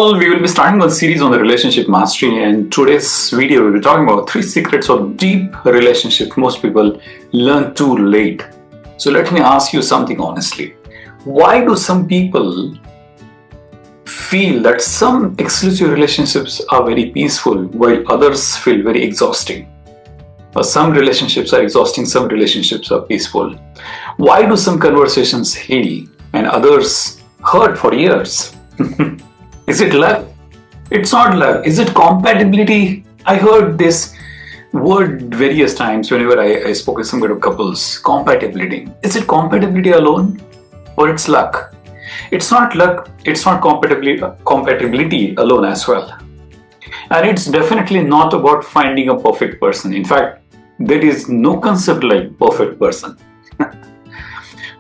all, we will be starting a series on the relationship mastery, and today's video we'll be talking about 3 secrets of deep relationship most people learn too late. So let me ask you something honestly. Why do some people feel that some exclusive relationships are very peaceful while others feel very exhausting? Or some relationships are exhausting, some relationships are peaceful. Why do some conversations heal and others hurt for years? Is it love? It's not love. Is it compatibility? I heard this word various times whenever I spoke with some kind of couples. Compatibility. Is it compatibility alone? Or it's luck? It's not luck. It's not compatibility alone as well. And it's definitely not about finding a perfect person. In fact, there is no concept like perfect person.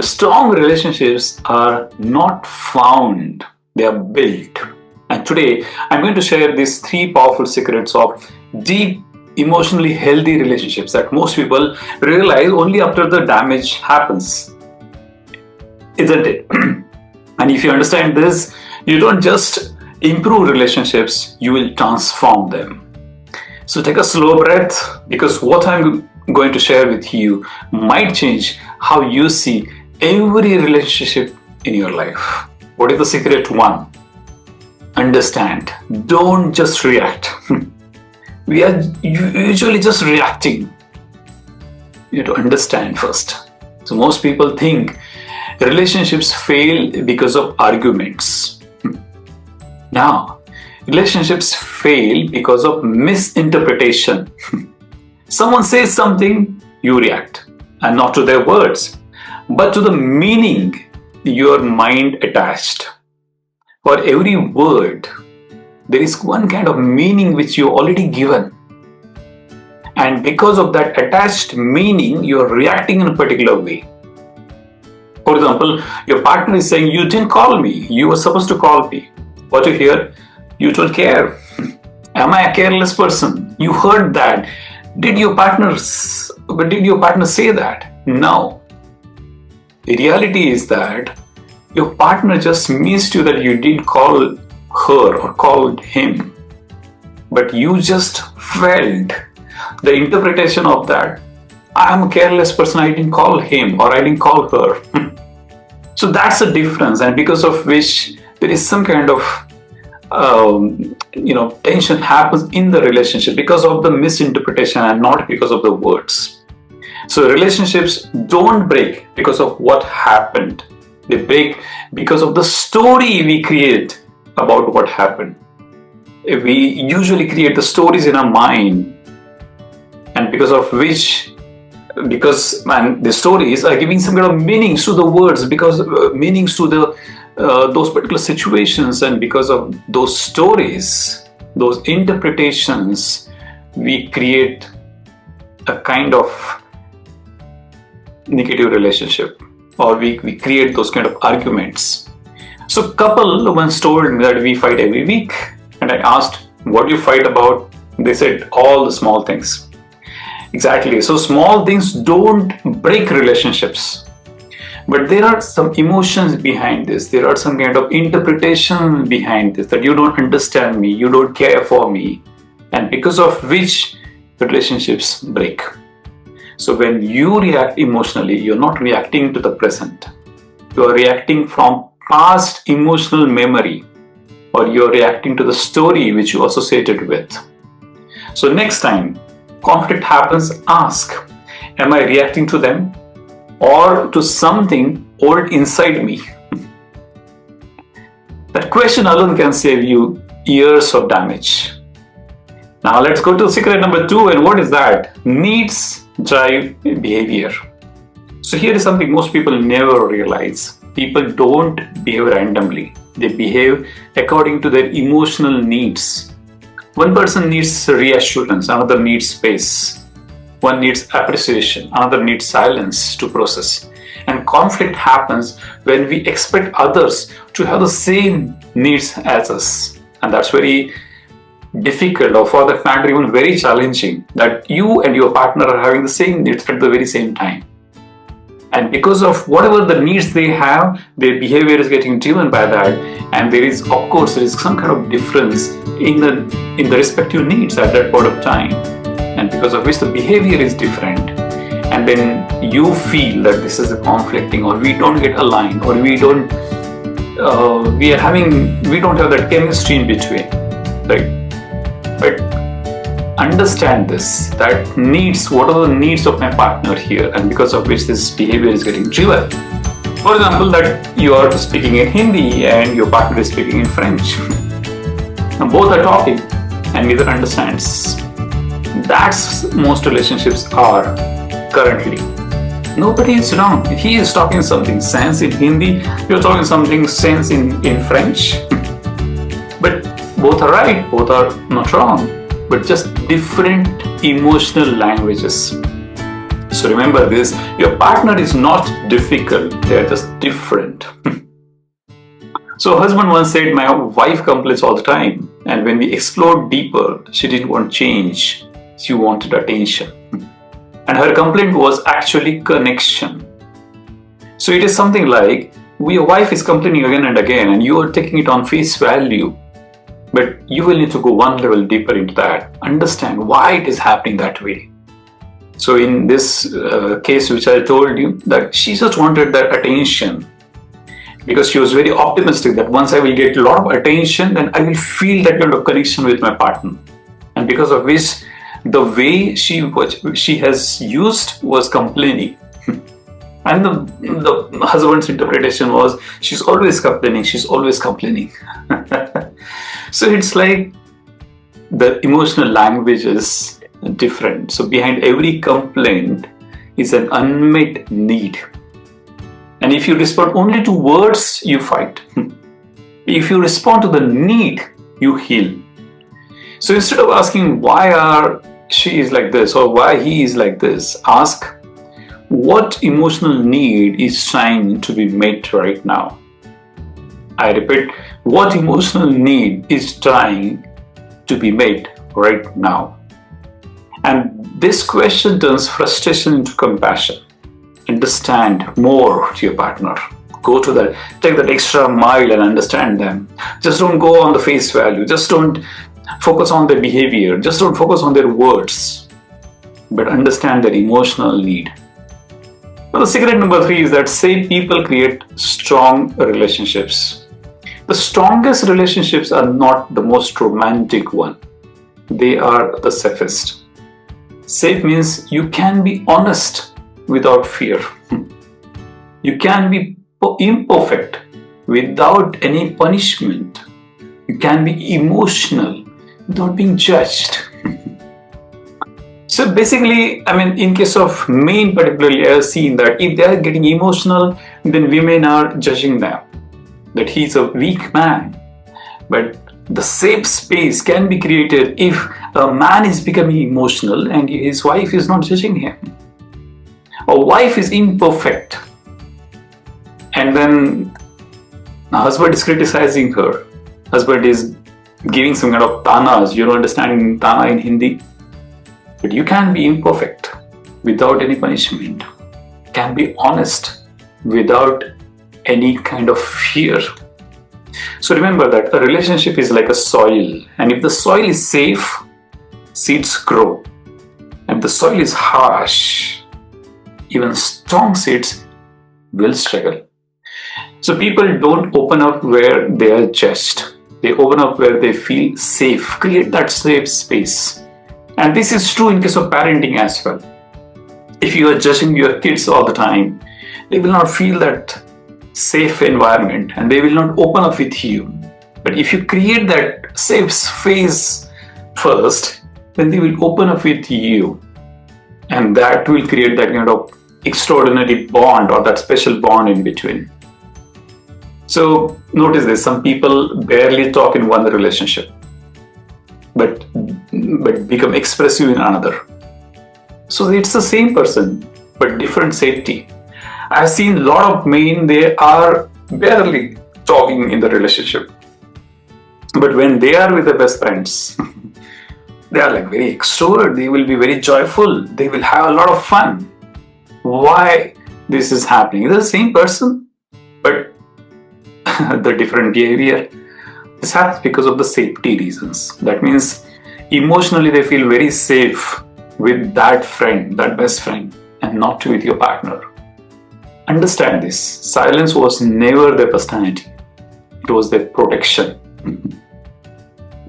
Strong relationships are not found, they are built. And today I'm going to share these 3 powerful secrets of deep, emotionally healthy relationships that most people realize only after the damage happens. Isn't it? And if you understand this, you don't just improve relationships, you will transform them. So take a slow breath, because what I'm going to share with you might change how you see every relationship in your life. What is the secret 1? Understand. Don't just react. We are usually just reacting. You have to understand first. So most people think relationships fail because of arguments. Now, relationships fail because of misinterpretation. Someone says something, you react, and not to their words, but to the meaning your mind attached. For every word, there is one kind of meaning which you already given. And because of that attached meaning, you are reacting in a particular way. For example, your partner is saying, you didn't call me, you were supposed to call me. What you hear? You don't care. Am I a careless person? You heard that. Did your partner say that? No. The reality is that your partner just missed you that you did call her or called him. But you just felt the interpretation of that. I am a careless person, I didn't call him or I didn't call her. So that's the difference, and because of which there is some kind of tension happens in the relationship because of the misinterpretation and not because of the words. So relationships don't break because of what happened. They break because of the story we create about what happened. We usually create the stories in our mind, and because the stories are giving some kind of meanings to the words, because meanings to those particular situations, and because of those stories, those interpretations, we create a kind of negative relationship, or we create those kind of arguments. So couple once told me that we fight every week, and I asked, what do you fight about? They said, all the small things. Exactly. So small things don't break relationships. But there are some emotions behind this. There are some kind of interpretation behind this, that you don't understand me, you don't care for me, and because of which relationships break. So when you react emotionally, you're not reacting to the present. You are reacting from past emotional memory, or you're reacting to the story which you associated with. So next time conflict happens, ask, am I reacting to them or to something old inside me? That question alone can save you years of damage. Now let's go to secret number 2, and what is that? Needs drive behavior. So here is something most people never realize. People don't behave randomly. They behave according to their emotional needs. One person needs reassurance, another needs space. One needs appreciation, another needs silence to process. And conflict happens when we expect others to have the same needs as us. And that's very difficult, or for that matter even very challenging, that you and your partner are having the same needs at the very same time. And because of whatever the needs they have, their behavior is getting driven by that. And there is, of course, there is some kind of difference in the respective needs at that point of time. And because of which the behavior is different. And then you feel that this is a conflicting, or we don't get aligned, or we don't have that chemistry in between, right? But understand this, that what are the needs of my partner here, and because of which this behavior is getting driven. For example, that you are speaking in Hindi and your partner is speaking in French. Now both are talking and neither understands. That's most relationships are currently. Nobody is wrong. He is talking something sense in Hindi, you're talking something sense in French. But both are right, both are not wrong, but just different emotional languages. So remember this, your partner is not difficult, they are just different. So husband once said, my wife complains all the time, and when we explored deeper, she didn't want change, she wanted attention. And her complaint was actually connection. So it is something like, your wife is complaining again and again, and you are taking it on face value. But you will need to go one level deeper into that. Understand why it is happening that way. So in this case which I told you, that she just wanted that attention. Because she was very optimistic that once I will get a lot of attention, then I will feel that kind of connection with my partner. And because of which, the way she has used was complaining. And the husband's interpretation was, she's always complaining, she's always complaining. So it's like the emotional language is different. So behind every complaint is an unmet need. And if you respond only to words, you fight. If you respond to the need, you heal. So instead of asking why she is like this or why he is like this, ask what emotional need is trying to be met right now. I repeat, what emotional need is trying to be met right now? And this question turns frustration into compassion. Understand more to your partner. Go to that, take that extra mile and understand them. Just don't go on the face value. Just don't focus on their behavior. Just don't focus on their words. But understand their emotional need. Well, the secret number 3 is that same people create strong relationships. The strongest relationships are not the most romantic one. They are the safest. Safe means you can be honest without fear. You can be imperfect without any punishment. You can be emotional without being judged. So basically, in case of men particularly, I have seen that if they are getting emotional, then women are judging them, that he's a weak man. But the safe space can be created if a man is becoming emotional and his wife is not judging him. A wife is imperfect, and then the husband is criticizing her. Husband is giving some kind of tanas. You don't understand tana in Hindi. But you can be imperfect without any punishment. Can be honest without any kind of fear. So remember that a relationship is like a soil, and if the soil is safe, seeds grow. If the soil is harsh, even strong seeds will struggle. So people don't open up where they are judged. They open up where they feel safe. Create that safe space. And this is true in case of parenting as well. If you are judging your kids all the time, they will not feel that safe environment and they will not open up with you. But if you create that safe space first, then they will open up with you. And that will create that kind of extraordinary bond or that special bond in between. So notice this, some people barely talk in one relationship, but become expressive in another. So it's the same person, but different safety. I've seen a lot of men, they are barely talking in the relationship. But when they are with their best friends, they are like very extrovert, they will be very joyful, they will have a lot of fun. Why? this is happening? It's the same person, but the different behavior. This happens because of the safety reasons. That means emotionally they feel very safe with that friend, that best friend, and not with your partner. Understand this. Silence was never their personality. It was their protection.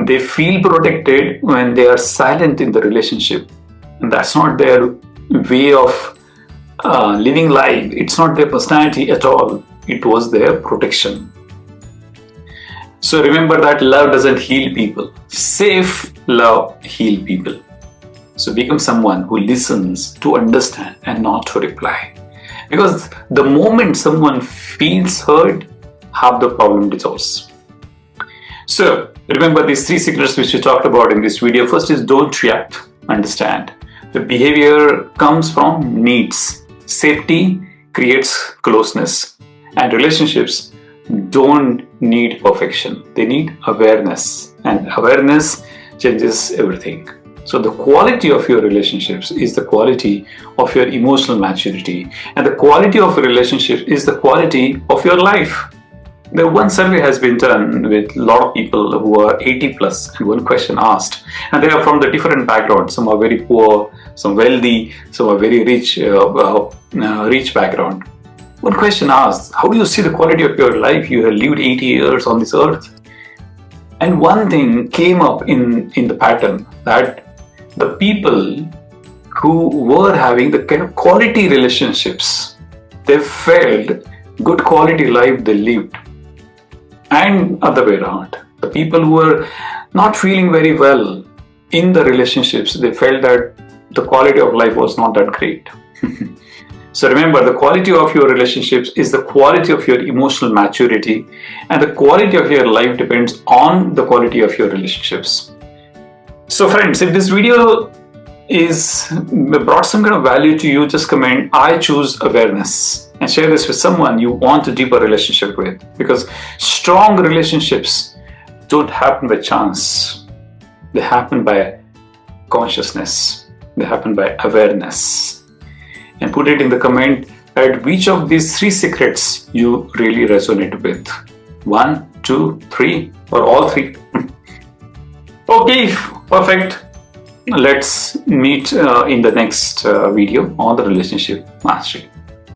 They feel protected when they are silent in the relationship. And that's not their way of living life. It's not their personality at all. It was their protection. So remember that love doesn't heal people. Safe love heals people. So become someone who listens to understand and not to reply. Because the moment someone feels heard, half the problem dissolves. So remember these 3 secrets which we talked about in this video. First is don't react, understand. The behavior comes from needs. Safety creates closeness, and relationships don't need perfection. They need awareness, and awareness changes everything. So the quality of your relationships is the quality of your emotional maturity, and the quality of a relationship is the quality of your life. The one survey has been done with a lot of people who are 80 plus, and one question asked, and they are from the different backgrounds. Some are very poor, some wealthy, some are very rich, rich background. One question asked, how do you see the quality of your life? You have lived 80 years on this earth. And one thing came up in the pattern, that the people who were having the kind of quality relationships, they felt good quality life they lived. And other way around, the people who were not feeling very well in the relationships, they felt that the quality of life was not that great. So remember, the quality of your relationships is the quality of your emotional maturity, and the quality of your life depends on the quality of your relationships. So friends, if this video is brought some kind of value to you, just comment, I choose awareness, and share this with someone you want a deeper relationship with. Because strong relationships don't happen by chance. They happen by consciousness. They happen by awareness. And put it in the comment at which of these 3 secrets you really resonate with. 1, 2, 3, or all 3. Okay, perfect. Let's meet in the next video on the relationship mastery.